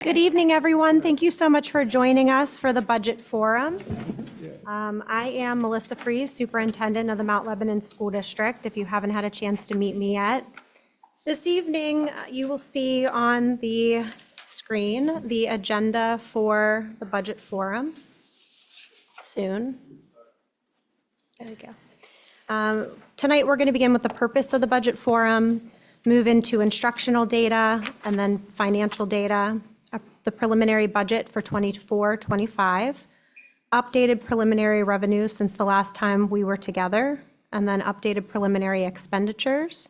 Good evening, everyone. Thank you so much for joining us for the Budget Forum. I am Melissa Fries, Superintendent of the Mount Lebanon School District, if you haven't had a chance to meet me yet. This evening, you will see on the screen the agenda for the Budget Forum soon. There we go. Tonight, we're going to begin with the purpose of the Budget Forum, move into instructional data, and then financial data, the preliminary budget for 24-25, updated preliminary revenues since the last time we were together, and then updated preliminary expenditures,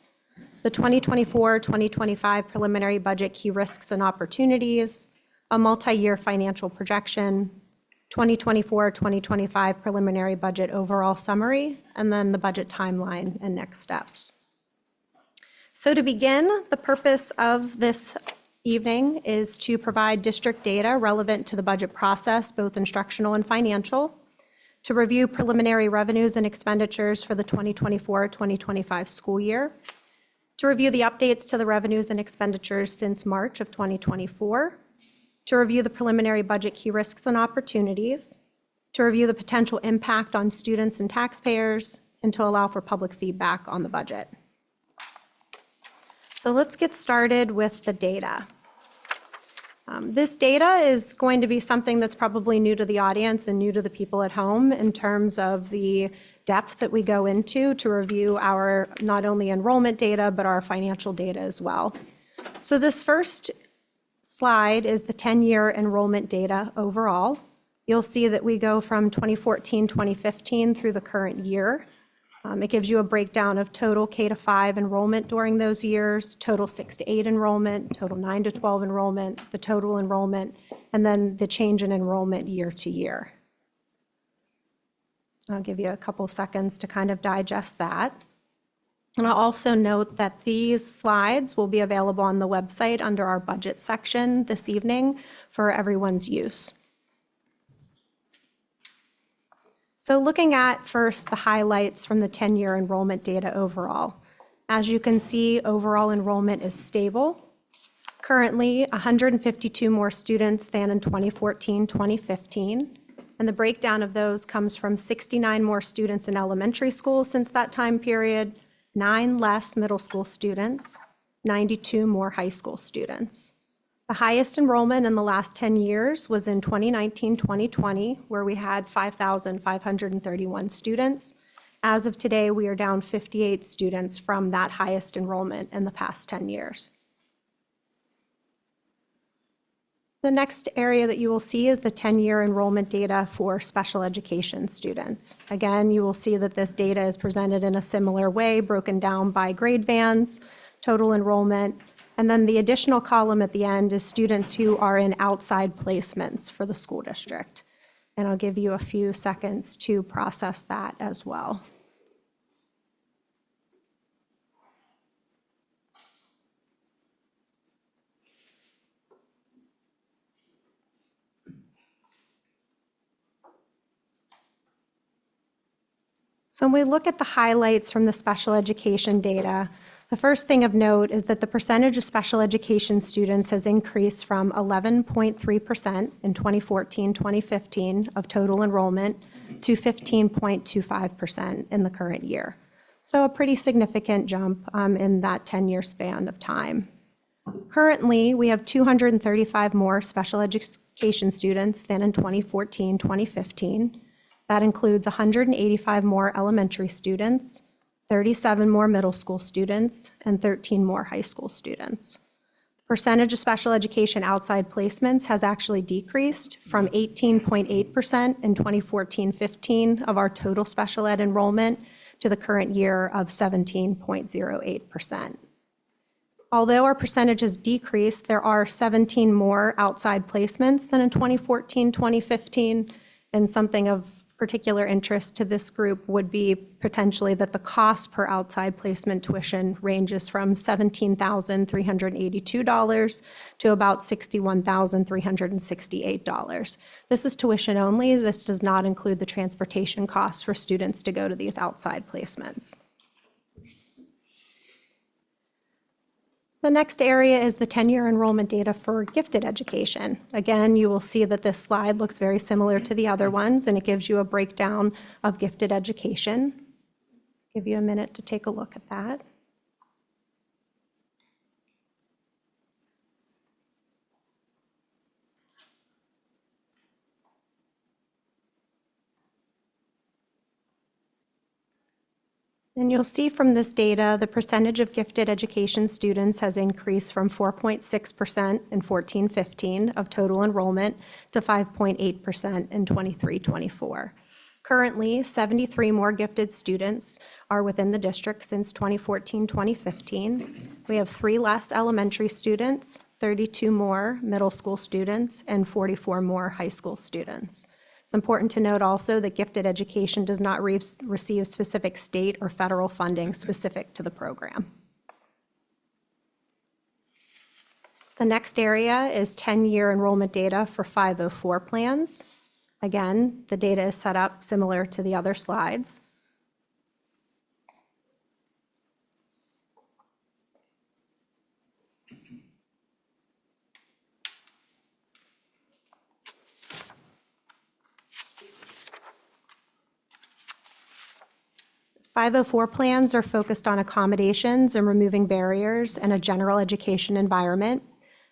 the 2024-2025 preliminary budget key risks and opportunities, a multi-year financial projection, 2024-2025 preliminary budget overall summary, and then the budget timeline and next steps. So to begin, the purpose of this evening is to provide district data relevant to the budget process, both instructional and financial, to review preliminary revenues and expenditures for the 2024-2025 school year, to review the updates to the revenues and expenditures since March of 2024, to review the preliminary budget key risks and opportunities, to review the potential impact on students and taxpayers, and to allow for public feedback on the budget. So let's get started with the data. This data is going to be something that's probably new to the audience and new to the people at home in terms of the depth that we go into to review our not only enrollment data, but our financial data as well. So this first slide is the 10-year enrollment data overall. You'll see that we go from 2014-2015 through the current year. It gives you a breakdown of total K-5 enrollment during those years, total 6-8 enrollment, total 9-12 enrollment, the total enrollment, and then the change in enrollment year to year. I'll give you a couple seconds to kind of digest that. And I'll also note that these slides will be available on the website under our budget section this evening for everyone's use. So looking at first the highlights from the 10-year enrollment data overall. As you can see, overall enrollment is stable. Currently, 152 more students than in 2014-2015. And the breakdown of those comes from 69 more students in elementary school since that time period, 9 less middle school students, 92 more high school students. The highest enrollment in the last 10 years was in 2019-2020, where we had 5,531 students. As of today, we are down 58 students from that highest enrollment in the past 10 years. The next area that you will see is the 10-year enrollment data for special education students. Again, you will see that this data is presented in a similar way, broken down by grade bands, total enrollment, and then the additional column at the end is students who are in outside placements for the school district. And I'll give you a few seconds to process that as well. So when we look at the highlights from the special education data, the first thing of note is that the percentage of special education students has increased from 11.3% in 2014-2015 of total enrollment to 15.25% in the current year. So a pretty significant jump in that 10-year span of time. Currently, we have 235 more special education students than in 2014-2015. That includes 185 more elementary students, 37 more middle school students, and 13 more high school students. The percentage of special education outside placements has actually decreased from 18.8% in 2014-15 of our total special ed enrollment to the current year of 17.08%. Although our percentage has decreased, there are 17 more outside placements than in 2014-2015, and something of particular interest to this group would be potentially that the cost per outside placement tuition ranges from $17,382 to about $61,368. This is tuition only. This does not include the transportation costs for students to go to these outside placements. The next area is the 10-year enrollment data for gifted education. Again, you will see that this slide looks very similar to the other ones, and it gives you a breakdown of gifted education. Give you a minute to take a look at that. And you'll see from this data, the percentage of gifted education students has increased from 4.6% in 14-15 of total enrollment to 5.8% in 23-24. Currently, 73 more gifted students are within the district since 2014-2015. We have 3 less elementary students, 32 more middle school students, and 44 more high school students. It's important to note also that gifted education does not receive specific state or federal funding specific to the program. The next area is 10-year enrollment data for 504 plans. Again, the data is set up similar to the other slides. .504 plans are focused on accommodations and removing barriers in a general education environment.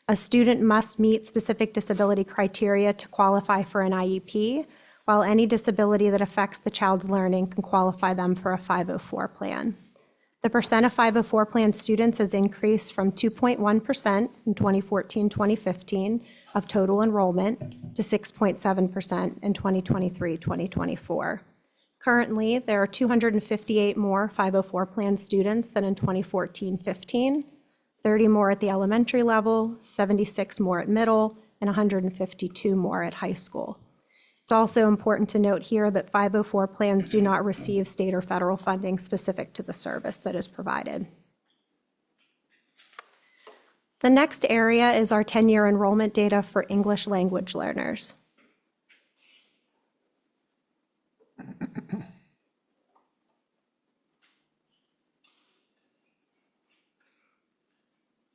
A student must meet specific disability criteria to qualify for an IEP, while any disability that affects the child's learning can qualify them for a 504 plan. The percent of 504 plan students has increased from 2.1% in 2014-2015 of total enrollment to 6.7% in 2023-2024. Currently, there are 258 more 504 plan students than in 2014-15, 30 more at the elementary level, 76 more at middle, and 152 more at high school. It's also important to note here that 504 plans do not receive state or federal funding specific to the service that is provided. The next area is our 10-year enrollment data for English language learners.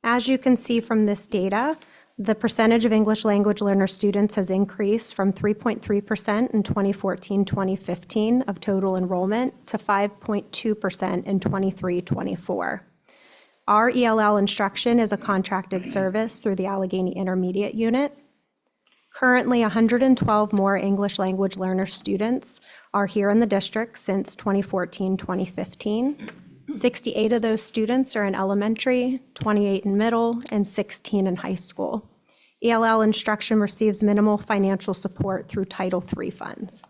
As you can see from this data, the percentage of English language learner students has increased from 3.3% in 2014-2015 of total enrollment to 5.2% in 23-24. Our ELL instruction is a contracted service through the Allegheny Intermediate Unit. Currently, 112 more English language learner students are here in the district since 2014-2015. 68 of those students are in elementary, 28 in middle, and 16 in high school. ELL instruction receives minimal financial support through Title III funds.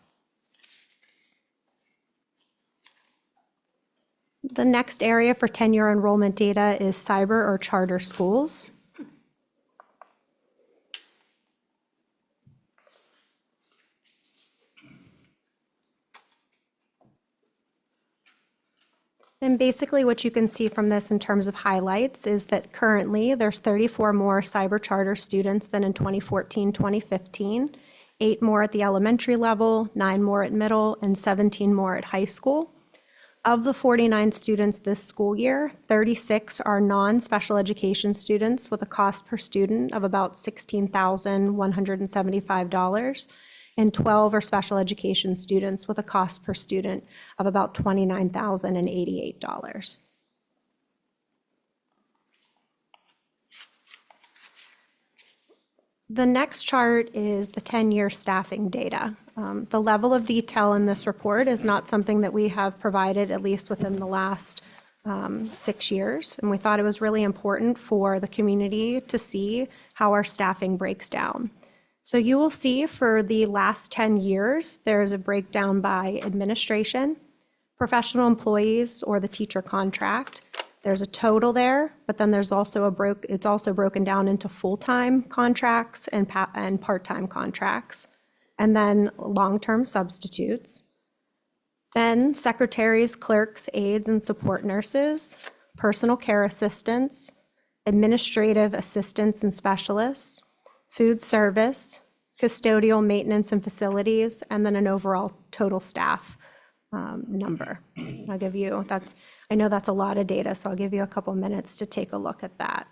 The next area for 10-year enrollment data is cyber or charter schools. And basically what you can see from this in terms of highlights is that currently there's 34 more cyber charter students than in 2014-2015, 8 more at the elementary level, 9 more at middle, and 17 more at high school. Of the 49 students this school year, 36 are non-special education students with a cost per student of about $16,175. And 12 are special education students with a cost per student of about $29,088. The next chart is the 10-year staffing data. The level of detail in this report is not something that we have provided, at least within the last 6 years, and we thought it was really important for the community to see how our staffing breaks down. So you will see for the last 10 years, there's a breakdown by administration, professional employees, or the teacher contract. There's a total there, but then there's also it's also broken down into full-time contracts and part-time contracts, and then long-term substitutes. Then secretaries, clerks, aides, and support nurses, personal care assistants, administrative assistants and specialists, food service, custodial maintenance and facilities, and then an overall total staff number. I'll give you, I know that's a lot of data, so I'll give you a couple minutes to take a look at that.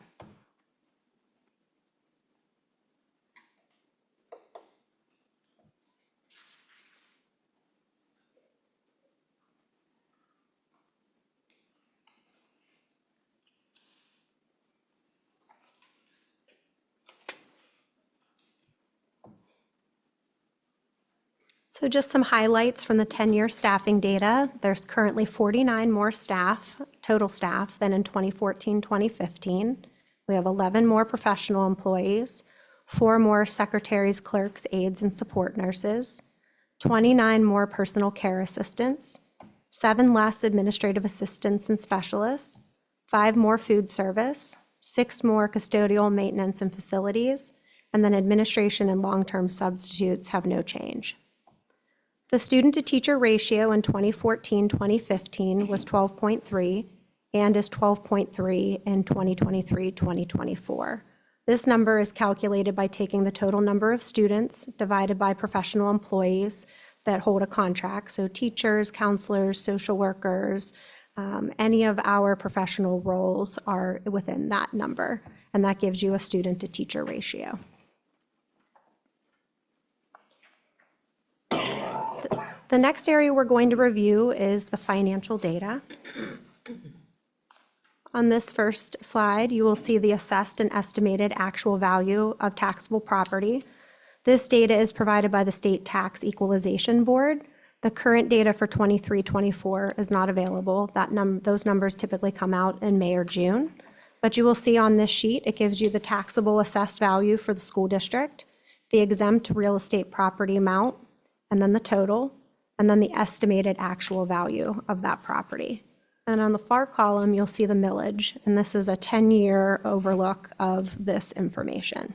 So just some highlights from the 10-year staffing data. There's currently 49 more total staff, than in 2014-2015. We have 11 more professional employees, 4 more secretaries, clerks, aides, and support nurses, 29 more personal care assistants, 7 less administrative assistants and specialists, 5 more food service, 6 more custodial maintenance and facilities, and then administration and long-term substitutes have no change. The student-to-teacher ratio in 2014-2015 was 12.3 and is 12.3 in 2023-2024. This number is calculated by taking the total number of students divided by professional employees that hold a contract, so teachers, counselors, social workers, any of our professional roles are within that number, and that gives you a student-to-teacher ratio. The next area we're going to review is the financial data. On this first slide, you will see the assessed and estimated actual value of taxable property. This data is provided by the State Tax Equalization Board. The current data for 23-24 is not available. Those numbers typically come out in May or June. But you will see on this sheet, it gives you the taxable assessed value for the school district, the exempt real estate property amount, and then the total, and then the estimated actual value of that property. And on the far column, you'll see the millage, and this is a 10-year overlook of this information.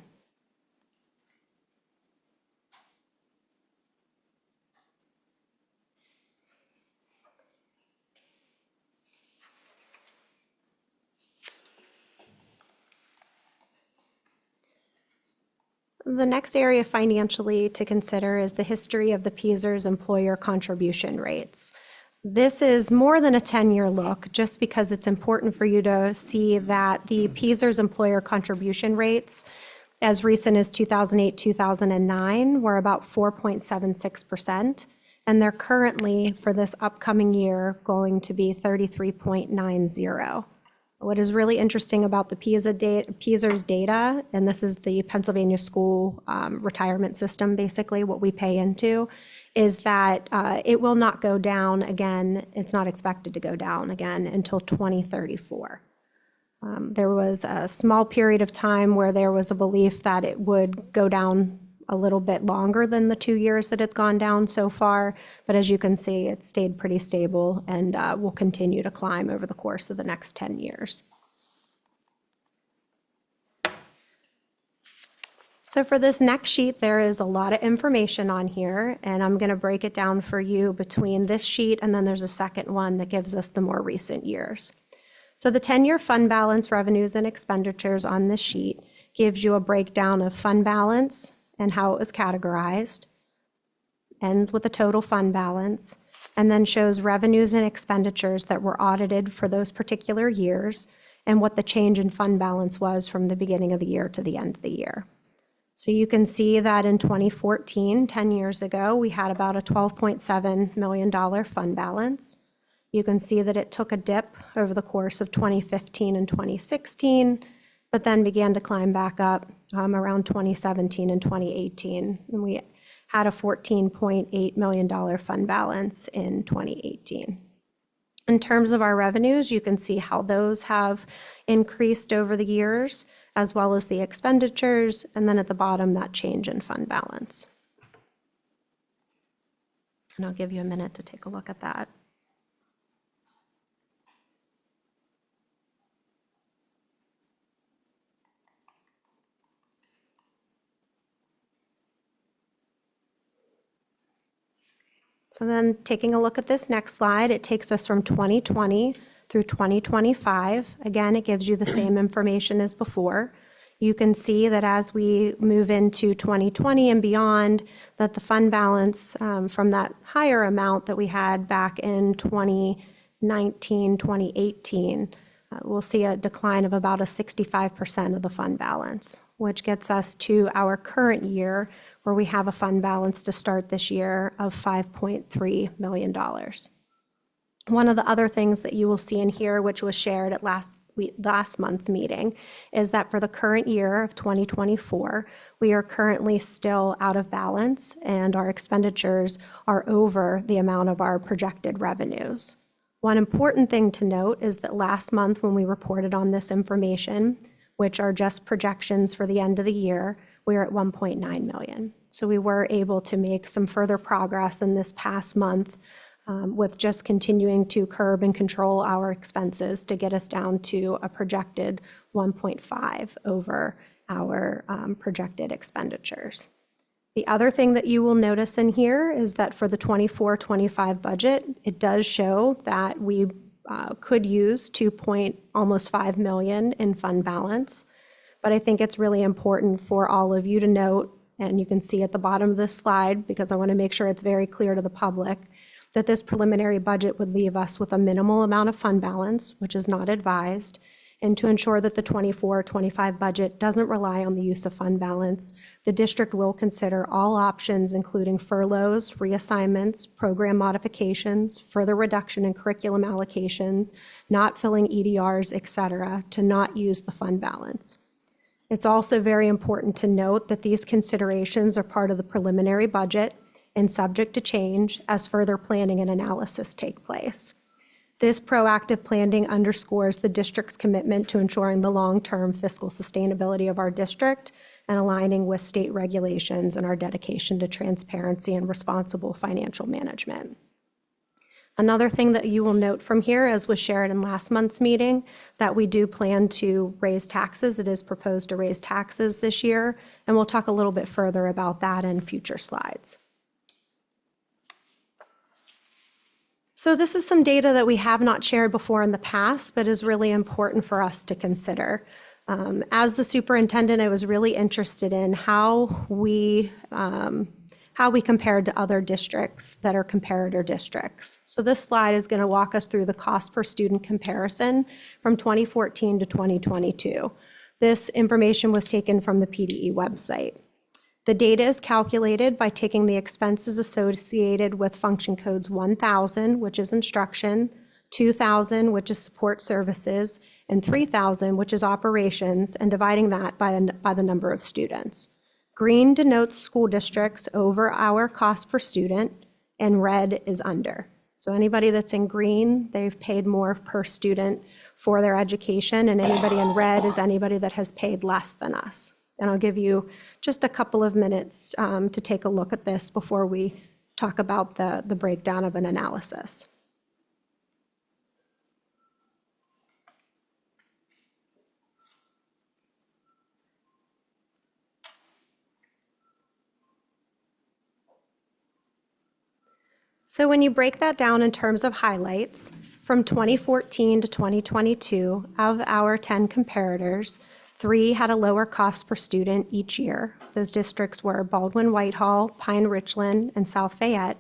The next area financially to consider is the history of the PSERS employer contribution rates. This is more than a 10-year look, just because it's important for you to see that the PSERS employer contribution rates, as recent as 2008-2009, were about 4.76%, and they're currently, for this upcoming year, going to be 33.90%. What is really interesting about the PSERS data, and this is the Pennsylvania school retirement system, basically what we pay into, is that it will not go down again. It's not expected to go down again until 2034. There was a small period of time where there was a belief that it would go down a little bit longer than the 2 years that it's gone down so far, but as you can see, it's stayed pretty stable and will continue to climb over the course of the next 10 years. So for this next sheet, there is a lot of information on here, and I'm going to break it down for you between this sheet and then there's a second one that gives us the more recent years. So the 10-year fund balance, revenues, and expenditures on this sheet gives you a breakdown of fund balance and how it was categorized, ends with a total fund balance, and then shows revenues and expenditures that were audited for those particular years and what the change in fund balance was from the beginning of the year to the end of the year. So you can see that in 2014, 10 years ago, we had about a $12.7 million fund balance. You can see that it took a dip over the course of 2015 and 2016, but then began to climb back up around 2017 and 2018. And we had a $14.8 million fund balance in 2018. In terms of our revenues, you can see how those have increased over the years, as well as the expenditures, and then at the bottom, that change in fund balance. And I'll give you a minute to take a look at that. So then taking a look at this next slide, it takes us from 2020 through 2025. Again, it gives you the same information as before. You can see that as we move into 2020 and beyond, that the fund balance from that higher amount that we had back in 2019, 2018, we'll see a decline of about a 65% of the fund balance, which gets us to our current year, where we have a fund balance to start this year of $5.3 million. One of the other things that you will see in here, which was shared at month's meeting, is that for the current year of 2024, we are currently still out of balance and our expenditures are over the amount of our projected revenues. One important thing to note is that last month when we reported on this information, which are just projections for the end of the year, we were at 1.9 million. So we were able to make some further progress in this past month with just continuing to curb and control our expenses to get us down to a projected 1.5 over our projected expenditures. The other thing that you will notice in here is that for the 24-25 budget, it does show that we could use almost 5 million in fund balance. But I think it's really important for all of you to note, and you can see at the bottom of this slide, because I want to make sure it's very clear to the public, that this preliminary budget would leave us with a minimal amount of fund balance, which is not advised, and to ensure that the 24-25 budget doesn't rely on the use of fund balance, the district will consider all options, including furloughs, reassignments, program modifications, further reduction in curriculum allocations, not filling EDRs, et cetera, to not use the fund balance. It's also very important to note that these considerations are part of the preliminary budget and subject to change as further planning and analysis take place. This proactive planning underscores the district's commitment to ensuring the long-term fiscal sustainability of our district and aligning with state regulations and our dedication to transparency and responsible financial management. Another thing that you will note from here, as was shared in last month's meeting, that we do plan to raise taxes. It is proposed to raise taxes this year, and we'll talk a little bit further about that in future slides. So this is some data that we have not shared before in the past, but is really important for us to consider. As the superintendent, I was really interested in how we compared to other districts that are comparator districts. So this slide is going to walk us through the cost per student comparison from 2014 to 2022. This information was taken from the PDE website. The data is calculated by taking the expenses associated with function codes 1,000, which is instruction, 2,000, which is support services, and 3,000, which is operations, and dividing that by the number of students. Green denotes school districts over our cost per student, and red is under. So anybody that's in green, they've paid more per student for their education, and anybody in red is anybody that has paid less than us. And I'll give you just a couple of minutes to take a look at this before we talk about the breakdown of an analysis. So when you break that down in terms of highlights, from 2014 to 2022, of our 10 comparators, 3 had a lower cost per student each year. Those districts were Baldwin-Whitehall, Pine-Richland, and South Fayette.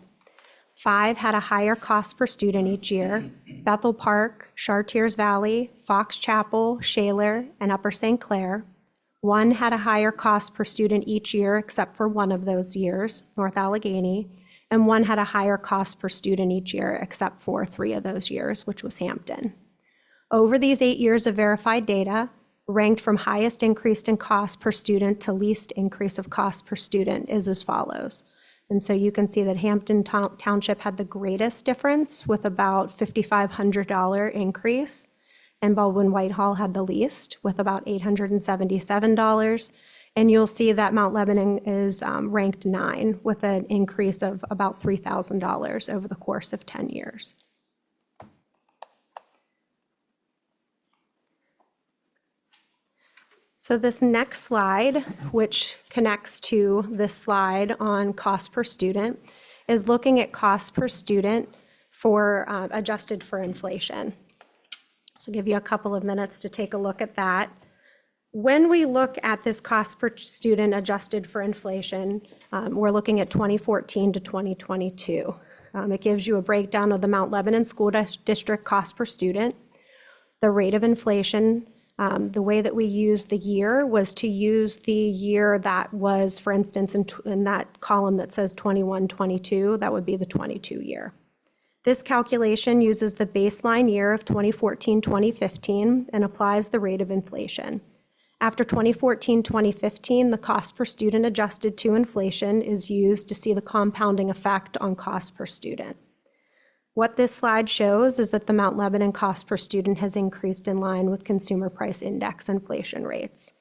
5 had a higher cost per student each year: Bethel Park, Chartiers Valley, Fox Chapel, Shaler, and Upper St. Clair. 1 had a higher cost per student each year except for one of those years, North Allegheny, and 1 had a higher cost per student each year except for 3 of those years, which was Hampton. Over these 8 years of verified data, ranked from highest increase in cost per student to least increase of cost per student is as follows. And so you can see that Hampton Township had the greatest difference with about $5,500 increase, and Baldwin-Whitehall had the least with about $877. And you'll see that Mount Lebanon is ranked 9 with an increase of about $3,000 over the course of 10 years. So this next slide, which connects to this slide on cost per student, is looking at cost per student for adjusted for inflation. So I'll give you a couple of minutes to take a look at that. When we look at this cost per student adjusted for inflation, we're looking at 2014 to 2022. It gives you a breakdown of the Mount Lebanon School District cost per student, the rate of inflation. The way that we used the year was to use the year that was, for instance, in that column that says 21-22, that would be the 22 year. This calculation uses the baseline year of 2014-2015 and applies the rate of inflation. After 2014-2015, the cost per student adjusted to inflation is used to see the compounding effect on cost per student. What this slide shows is that the Mount Lebanon cost per student has increased in line with consumer price index inflation rates.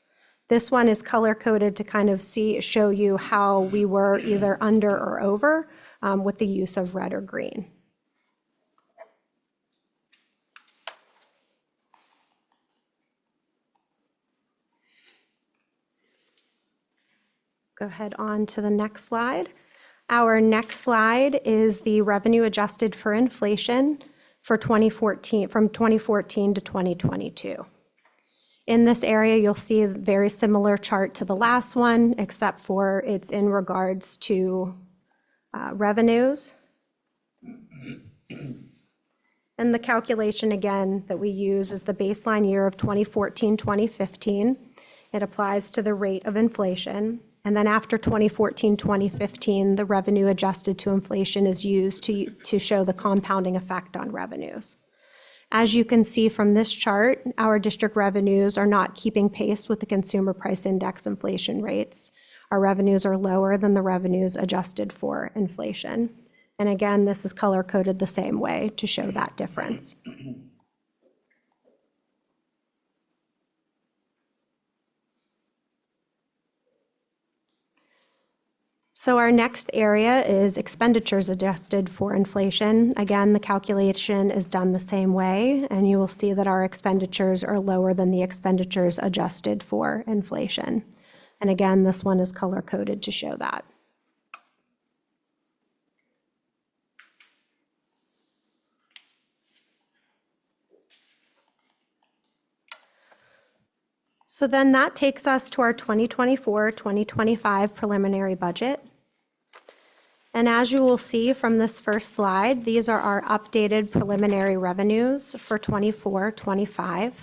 This one is color-coded to kind of show you how we were either under or over with the use of red or green. Go ahead on to the next slide. Our next slide is the revenue adjusted for inflation for 2014, from 2014 to 2022. In this area, you'll see a very similar chart to the last one, except for it's in regards to revenues. And the calculation, again, that we use is the baseline year of 2014-2015. It applies to the rate of inflation. And then after 2014-2015, the revenue adjusted to inflation is used to show the compounding effect on revenues. As you can see from this chart, our district revenues are not keeping pace with the consumer price index inflation rates. Our revenues are lower than the revenues adjusted for inflation. And again, this is color-coded the same way to show that difference. So our next area is expenditures adjusted for inflation. Again, the calculation is done the same way, and you will see that our expenditures are lower than the expenditures adjusted for inflation. And again, this one is color-coded to show that. So then that takes us to our 2024-2025 preliminary budget. And as you will see from this first slide, these are our updated preliminary revenues for 24-25.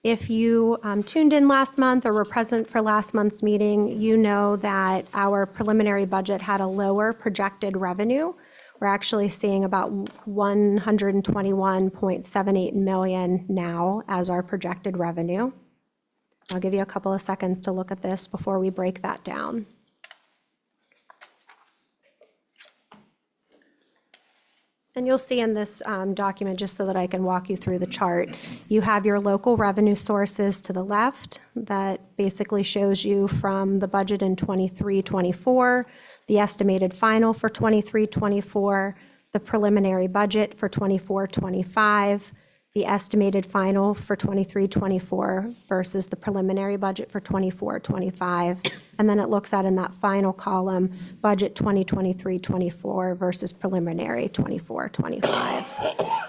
If you tuned in last month or were present for last month's meeting, you know that our preliminary budget had a lower projected revenue. We're actually seeing about $121.78 million now as our projected revenue. I'll give you a couple of seconds to look at this before we break that down. And you'll see in this document, just so that I can walk you through the chart, you have your local revenue sources to the left. That basically shows you from the budget in 23-24, the estimated final for 23-24, the preliminary budget for 24-25, the estimated final for 23-24 versus the preliminary budget for 24-25. And then it looks at in that final column, budget 2023-24 versus preliminary 24-25.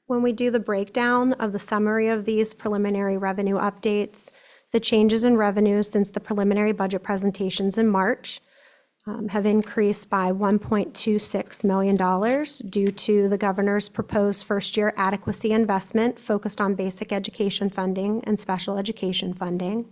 When we do the breakdown of the summary of these preliminary revenue updates, the changes in revenue since the preliminary budget presentations in March have increased by $1.26 million due to the governor's proposed first-year adequacy investment focused on basic education funding and special education funding.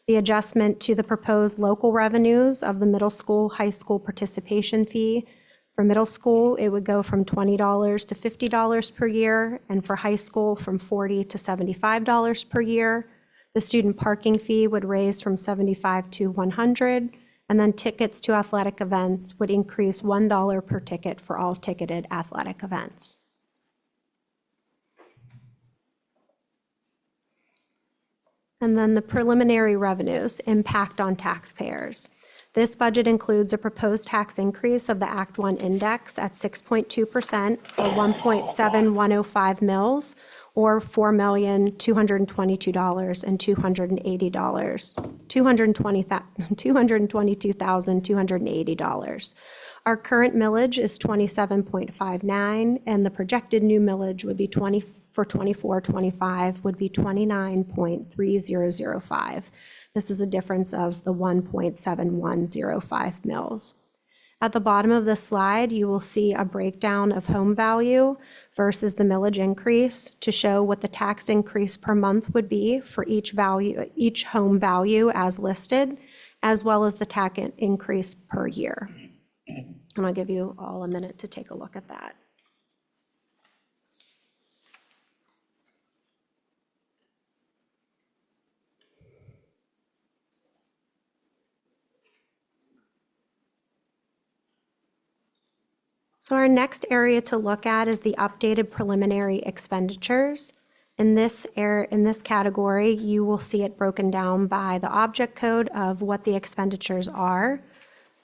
The adjustment to the proposed local revenues of the middle school, high school participation fee. For middle school, it would go from $20 to $50 per year, and for high school, from $40 to $75 per year. The student parking fee would raise from $75 to $100. And then tickets to athletic events would increase $1 per ticket for all ticketed athletic events. And then the preliminary revenues impact on taxpayers. This budget includes a proposed tax increase of the Act 1 index at 6.2% or 1.7105 mils, or $222,280. Our current millage is 27.59, and the projected new millage would be for 24-25 would be 29.3005. This is a difference of the 1.7105 mils. At the bottom of the slide, you will see a breakdown of home value versus the millage increase to show what the tax increase per month would be for each home value as listed, as well as the tax increase per year. And I'll give you all a minute to take a look at that. So our next area to look at is the updated preliminary expenditures. In this category, you will see it broken down by the object code of what the expenditures are.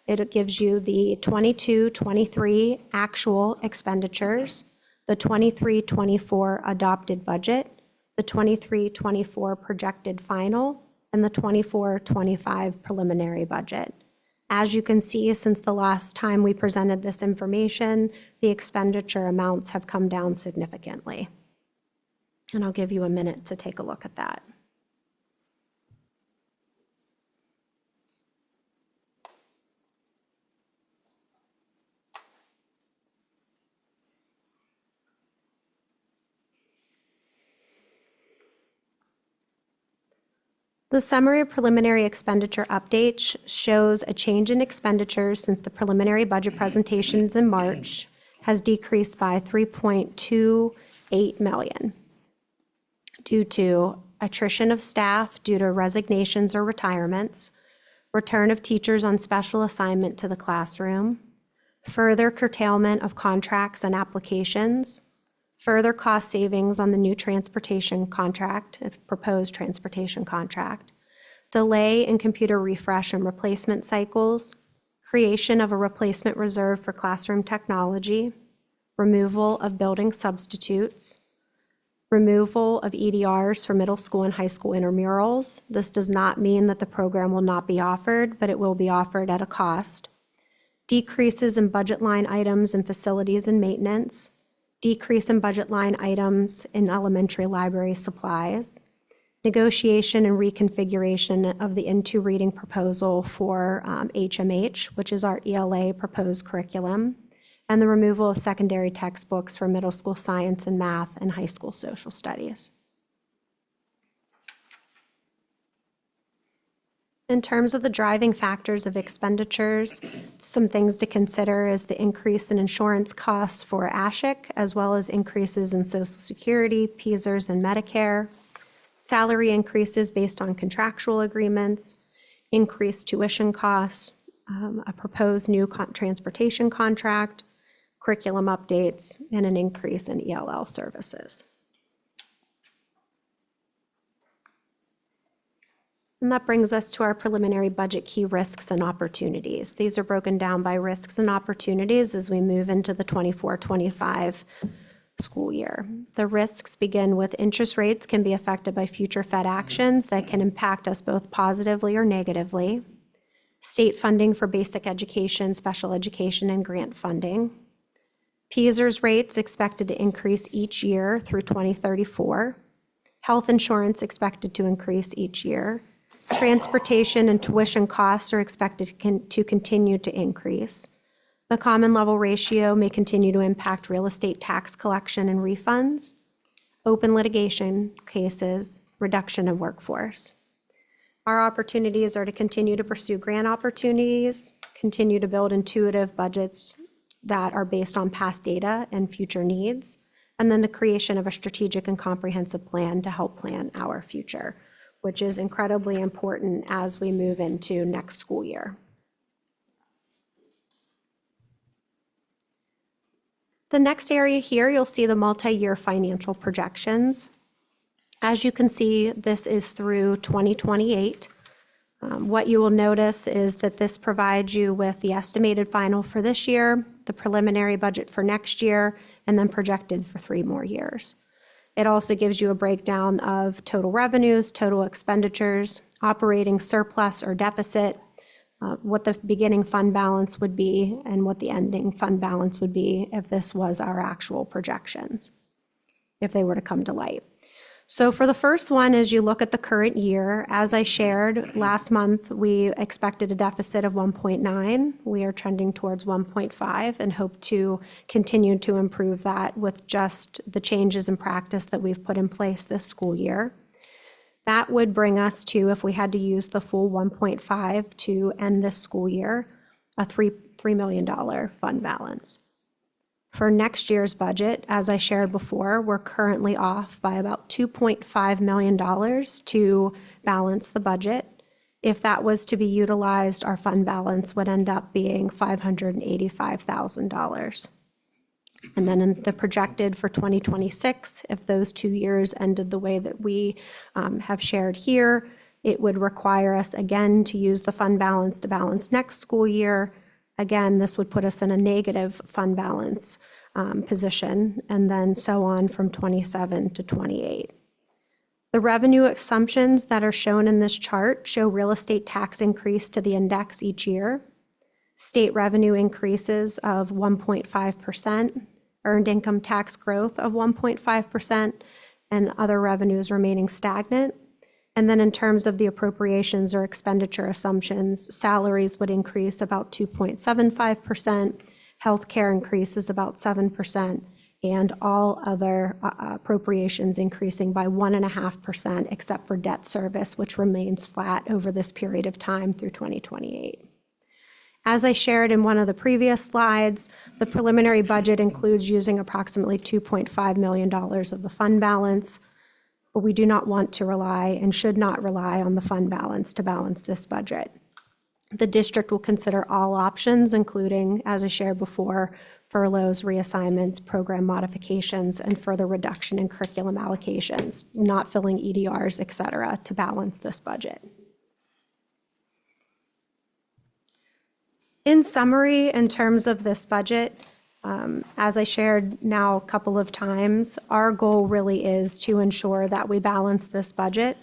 It gives you the 22-23 actual expenditures, the 23-24 adopted budget, the 23-24 projected final, and the 24-25 preliminary budget. As you can see, since the last time we presented this information, the expenditure amounts have come down significantly. And I'll give you a minute to take a look at that. The summary of preliminary expenditure update shows a change in expenditures since the preliminary budget presentations in March has decreased by $3.28 million due to attrition of staff due to resignations or retirements, return of teachers on special assignment to the classroom, further curtailment of contracts and applications, further cost savings on the new transportation contract, proposed transportation contract, delay in computer refresh and replacement cycles, creation of a replacement reserve for classroom technology, removal of building substitutes, removal of EDRs for middle school and high school intramurals. This does not mean that the program will not be offered, but it will be offered at a cost. Decreases in budget line items in facilities and maintenance, decrease in budget line items in elementary library supplies, negotiation and reconfiguration of the Into Reading proposal for HMH, which is our ELA proposed curriculum, and the removal of secondary textbooks for middle school science and math and high school social studies. In terms of the driving factors of expenditures, some things to consider is the increase in insurance costs for ASHIC, as well as increases in Social Security, PSERS, and Medicare, salary increases based on contractual agreements, increased tuition costs, a proposed new transportation contract, curriculum updates, and an increase in ELL services. And that brings us to our preliminary budget key risks and opportunities. These are broken down by risks and opportunities as we move into the 24-25 school year. The risks begin with interest rates can be affected by future Fed actions that can impact us both positively or negatively. State funding for basic education, special education, and grant funding. PSERS rates expected to increase each year through 2034. Health insurance expected to increase each year. Transportation and tuition costs are expected to continue to increase. The common level ratio may continue to impact real estate tax collection and refunds, open litigation cases, reduction of workforce. Our opportunities are to continue to pursue grant opportunities, continue to build intuitive budgets that are based on past data and future needs, and then the creation of a strategic and comprehensive plan to help plan our future, which is incredibly important as we move into next school year. The next area here, you'll see the multi-year financial projections. As you can see, this is through 2028. What you will notice is that this provides you with the estimated final for this year, the preliminary budget for next year, and then projected for 3 more years. It also gives you a breakdown of total revenues, total expenditures, operating surplus or deficit, what the beginning fund balance would be, and what the ending fund balance would be if this was our actual projections, if they were to come to light. So for the first one, as you look at the current year, as I shared last month, we expected a deficit of 1.9. We are trending towards 1.5 and hope to continue to improve that with just the changes in practice that we've put in place this school year. That would bring us to, if we had to use the full 1.5 to end this school year, a $3 million fund balance. For next year's budget, as I shared before, we're currently off by about $2.5 million to balance the budget. If that was to be utilized, our fund balance would end up being $585,000. And then in the projected for 2026, if those 2 years ended the way that we have shared here, it would require us again to use the fund balance to balance next school year. Again, this would put us in a negative fund balance position, and then so on from 27 to 28. The revenue assumptions that are shown in this chart show real estate tax increase to the index each year, state revenue increases of 1.5%, earned income tax growth of 1.5%, and other revenues remaining stagnant. And then in terms of the appropriations or expenditure assumptions, salaries would increase about 2.75%, healthcare increases about 7%, and all other appropriations increasing by 1.5%, except for debt service, which remains flat over this period of time through 2028. As I shared in one of the previous slides, the preliminary budget includes using approximately $2.5 million of the fund balance, but we do not want to rely and should not rely on the fund balance to balance this budget. The district will consider all options, including, as I shared before, furloughs, reassignments, program modifications, and further reduction in curriculum allocations, not filling EDRs, et cetera, to balance this budget. In summary, in terms of this budget, as I shared now a couple of times, our goal really is to ensure that we balance this budget.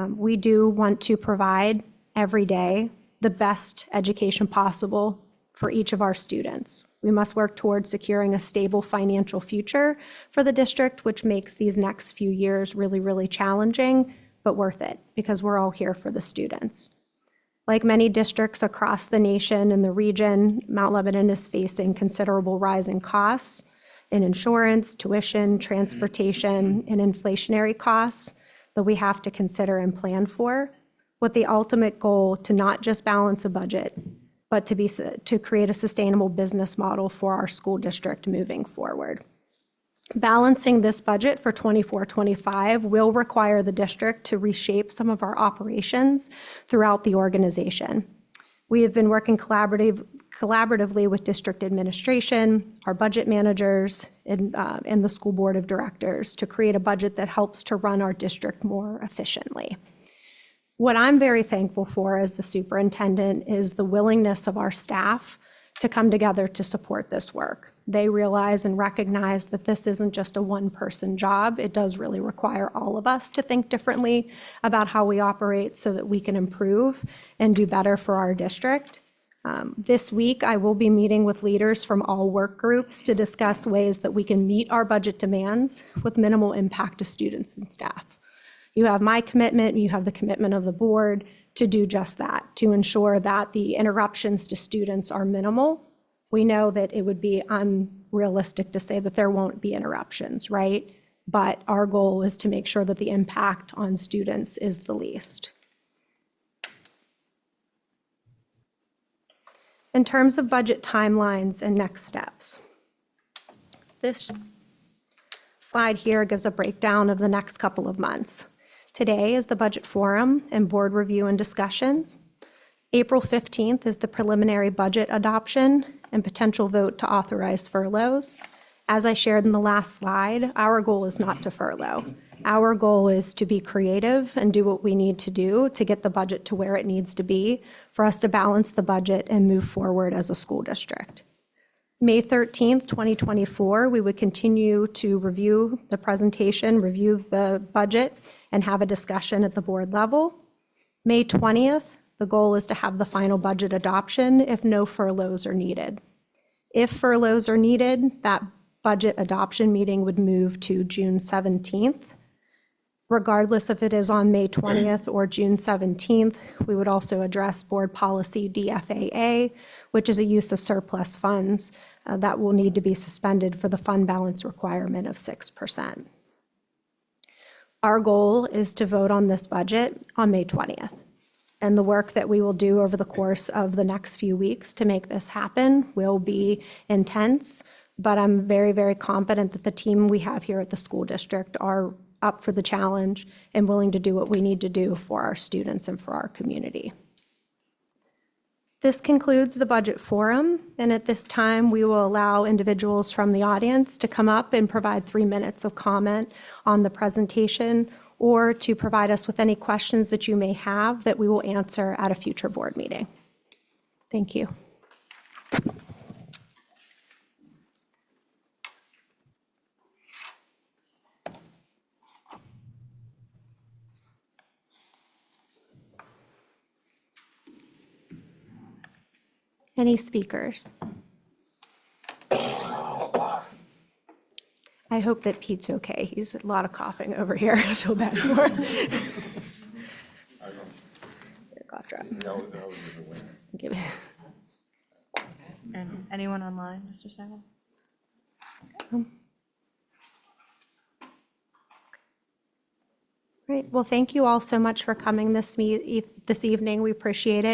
We do want to provide every day the best education possible for each of our students. We must work towards securing a stable financial future for the district, which makes these next few years really, really challenging, but worth it because we're all here for the students. Like many districts across the nation and the region, Mount Lebanon is facing considerable rise in costs in insurance, tuition, transportation, and inflationary costs that we have to consider and plan for, with the ultimate goal to not just balance a budget, but to create a sustainable business model for our school district moving forward. Balancing this budget for 24-25 will require the district to reshape some of our operations throughout the organization. We have been working collaboratively with district administration, our budget managers, and the school board of directors to create a budget that helps to run our district more efficiently. What I'm very thankful for as the superintendent is the willingness of our staff to come together to support this work. They realize and recognize that this isn't just a one-person job. It does really require all of us to think differently about how we operate so that we can improve and do better for our district. This week, I will be meeting with leaders from all work groups to discuss ways that we can meet our budget demands with minimal impact to students and staff. You have my commitment, you have the commitment of the board to do just that, to ensure that the interruptions to students are minimal. We know that it would be unrealistic to say that there won't be interruptions, right? But our goal is to make sure that the impact on students is the least. In terms of budget timelines and next steps, this slide here gives a breakdown of the next couple of months. Today is the budget forum and board review and discussions. April 15th is the preliminary budget adoption and potential vote to authorize furloughs. As I shared in the last slide, our goal is not to furlough. Our goal is to be creative and do what we need to do to get the budget to where it needs to be for us to balance the budget and move forward as a school district. May 13th, 2024, we would continue to review the presentation, review the budget, and have a discussion at the board level. May 20th, the goal is to have the final budget adoption if no furloughs are needed. If furloughs are needed, that budget adoption meeting would move to June 17th. Regardless if it is on May 20th or June 17th, we would also address board policy DFAA, which is a use of surplus funds that will need to be suspended for the fund balance requirement of 6%. Our goal is to vote on this budget on May 20th. And the work that we will do over the course of the next few weeks to make this happen will be intense, but I'm very, very confident that the team we have here at the school district are up for the challenge and willing to do what we need to do for our students and for our community. This concludes the budget forum, and at this time, we will allow individuals from the audience to come up and provide 3 minutes of comment on the presentation, or to provide us with any questions that you may have that we will answer at a future board meeting. Thank you. Any speakers? I hope that Pete's okay. He's a lot of coughing over here. I feel bad for him. Cough drop. Give it. And anyone online, Mr. Stagel? Great. Well, thank you all so much for coming this evening. We appreciate it.